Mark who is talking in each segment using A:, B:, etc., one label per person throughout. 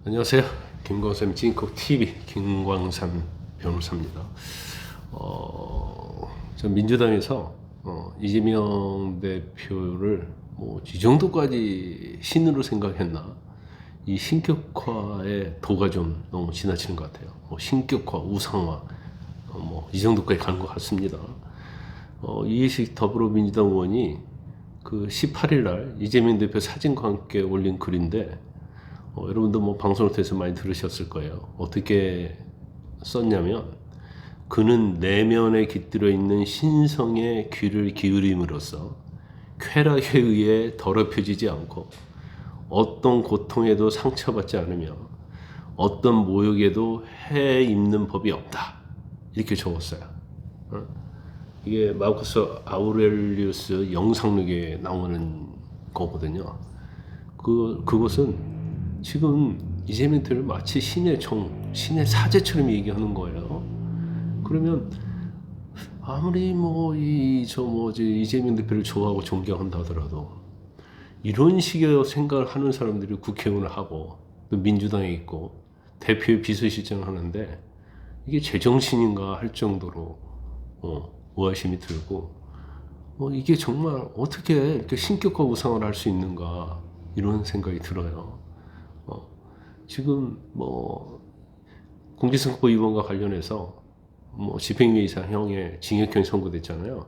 A: 안녕하세요. 김광삼 찐콕TV 김광삼 변호사입니다. 저 민주당에서 이재명 대표를 뭐 이 정도까지 신으로 생각했나? 이 신격화의 도가 좀 너무 지나치는 것 같아요. 신격화, 우상화, 뭐 이 정도까지 가는 것 같습니다. 이해식 더불어민주당 의원이 그 18일 날 이재명 대표 사진과 함께 올린 글인데 여러분도 뭐 방송을 통해서 많이 들으셨을 거예요. 어떻게 썼냐면, 그는 내면에 깃들어 있는 신성의 귀를 기울임으로써 쾌락에 의해 더럽혀지지 않고 어떤 고통에도 상처받지 않으며 어떤 모욕에도 해 입는 법이 없다. 이렇게 적었어요. 이게 마르쿠스 아우렐리우스 영상록에 나오는 거거든요. 그것은 지금 이재명 대표를 마치 신의 신의 사제처럼 얘기하는 거예요. 그러면 아무리 이재명 대표를 좋아하고 존경한다 하더라도 이런 식의 생각을 하는 사람들이 국회의원을 하고 또 민주당에 있고 대표의 비서실장을 하는데 이게 제정신인가 할 정도로 의아심이 들고 이게 정말 어떻게 이렇게 신격화 우상을 할 수 있는가 이런 생각이 들어요. 지금 공직선거법 위반과 관련해서 집행유예 이상형의 징역형이 선고됐잖아요.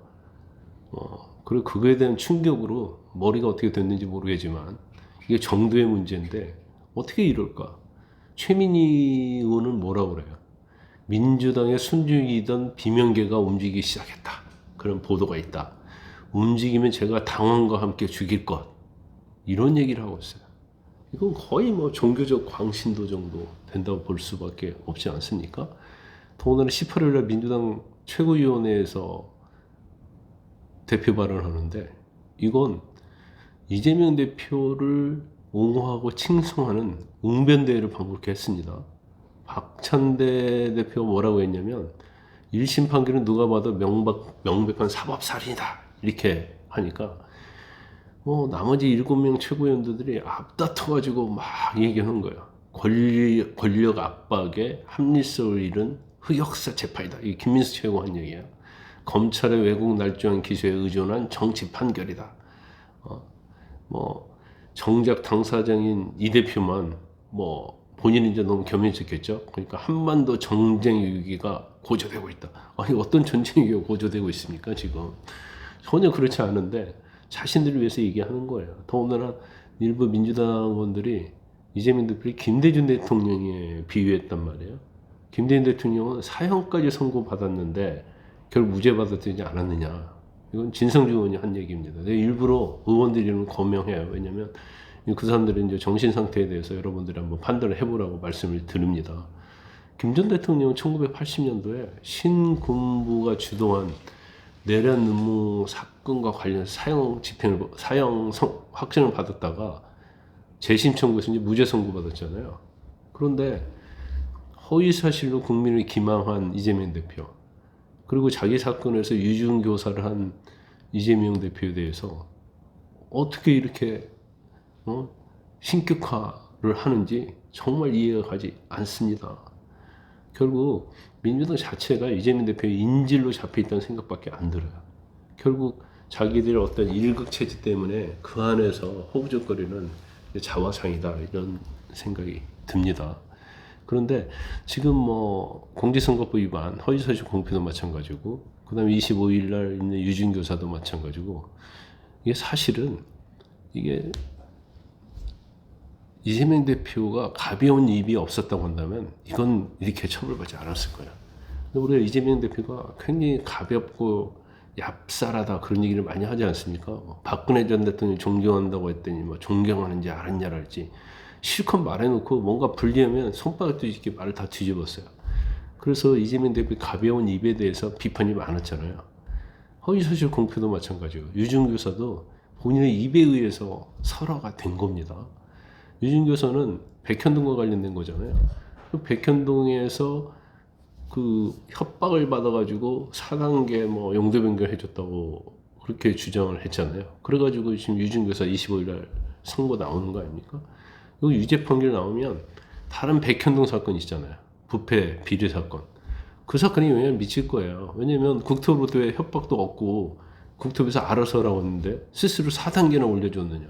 A: 그리고 그거에 대한 충격으로 머리가 어떻게 됐는지 모르겠지만 이게 정도의 문제인데 어떻게 이럴까? 최민희 의원은 뭐라고 그래요? 민주당의 순죽이던 비명계가 움직이기 시작했다. 그런 보도가 있다. 움직이면 제가 당원과 함께 죽일 것. 이런 얘기를 하고 있어요. 이건 거의 종교적 광신도 정도 된다고 볼 수밖에 없지 않습니까? 더군다나 18일날 민주당 최고위원회에서 대표 발언을 하는데 이건 이재명 대표를 옹호하고 칭송하는 웅변대회를 방불케 했습니다. 박찬대 대표가 뭐라고 했냐면 1심 판결은 누가 봐도 명백한 사법살인이다 이렇게 하니까 나머지 7명 최고위원들이 앞다퉈가지고 막 얘기하는 거예요. 권력 압박에 합리성을 잃은 흑역사 재판이다. 이게 김민수 최고 한 얘기예요. 검찰의 왜곡 날조한 기소에 의존한 정치 판결이다. 정작 당사자인 이 대표만 본인이 이제 너무 겸연쩍겠죠. 그러니까 한반도 전쟁 위기가 고조되고 있다. 아니 어떤 전쟁 위기가 고조되고 있습니까 지금? 전혀 그렇지 않은데 자신들을 위해서 얘기하는 거예요. 더군다나 일부 민주당 의원들이 이재명 대표를 김대중 대통령에 비유했단 말이에요. 김대중 대통령은 사형까지 선고받았는데 결국 무죄 받았지 않았느냐. 이건 진성주 의원이 한 얘기입니다. 일부러 의원들이 거명해요. 왜냐면 그 사람들은 이제 정신 상태에 대해서 여러분들이 한번 판단을 해보라고 말씀을 드립니다. 김 전 대통령은 1980년도에 신군부가 주도한 내란 음모 사건과 관련해서 사형 확정을 받았다가 재심 청구해서 이제 무죄 선고받았잖아요. 그런데 허위 사실로 국민을 기망한 이재명 대표, 그리고 자기 사건에서 유증교사를 한 이재명 대표에 대해서 어떻게 이렇게 신격화를 하는지 정말 이해가 가지 않습니다. 결국 민주당 자체가 이재명 대표의 인질로 잡혀있다는 생각밖에 안 들어요. 결국 자기들의 어떤 일극체제 때문에 그 안에서 허우적거리는 자화상이다 이런 생각이 듭니다. 그런데 지금 공직선거법 위반, 허위사실 공표도 마찬가지고, 그 다음에 25일 날 있는 유증교사도 마찬가지고, 이게 사실은 이게 이재명 대표가 가벼운 입이 없었다고 한다면 이건 이렇게 처벌받지 않았을 거예요. 근데 우리가 이재명 대표가 굉장히 가볍고 얍살하다 그런 얘기를 많이 하지 않습니까? 박근혜 전 대통령이 존경한다고 했더니 존경하는지 알았냐랄지 실컷 말해놓고 뭔가 불리하면 손바닥 이렇게 말을 다 뒤집었어요. 그래서 이재명 대표의 가벼운 입에 대해서 비판이 많았잖아요. 허위사실 공표도 마찬가지고 유증교사도 본인의 입에 의해서 설화가 된 겁니다. 유증교사는 백현동과 관련된 거잖아요. 백현동에서 그 협박을 받아가지고 4단계 용도 변경해줬다고 그렇게 주장을 했잖아요. 그래가지고 지금 유증교사 25일 날 선고 나오는 거 아닙니까? 이거 유죄 판결 나오면 다른 백현동 사건 있잖아요. 부패 비리 사건. 그 사건이 왜냐면 미칠 거예요. 왜냐면 국토부도에 협박도 없고 국토부에서 알아서 하라고 했는데 스스로 4단계나 올려줬느냐.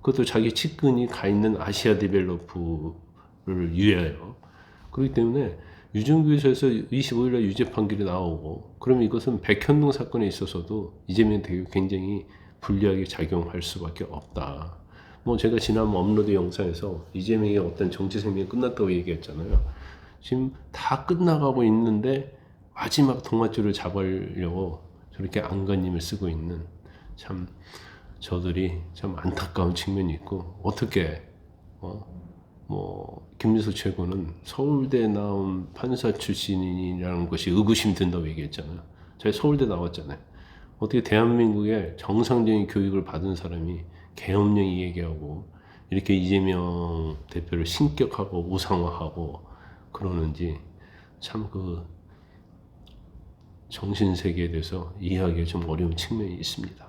A: 그것도 자기 측근이 가 있는 아시아 디벨로프를 위하여. 그렇기 때문에 유전교에서 25일날 유죄 판결이 나오고, 그러면 이것은 백현동 사건에 있어서도 이재명 대표 굉장히 불리하게 작용할 수밖에 없다. 뭐 제가 지난 업로드 영상에서 이재명의 어떤 정치 생명이 끝났다고 얘기했잖아요. 지금 다 끝나가고 있는데 마지막 동아줄을 잡으려고 저렇게 안간힘을 쓰고 있는, 참 저들이 참 안타까운 측면이 있고, 어떻게 김민수 최고는 서울대 나온 판사 출신이라는 것이 의구심 든다고 얘기했잖아요. 제가 서울대 나왔잖아요. 어떻게 대한민국의 정상적인 교육을 받은 사람이 계엄령 얘기하고 이렇게 이재명 대표를 신격하고 우상화하고 그러는지, 참 그 정신세계에 대해서 이해하기가 좀 어려운 측면이 있습니다.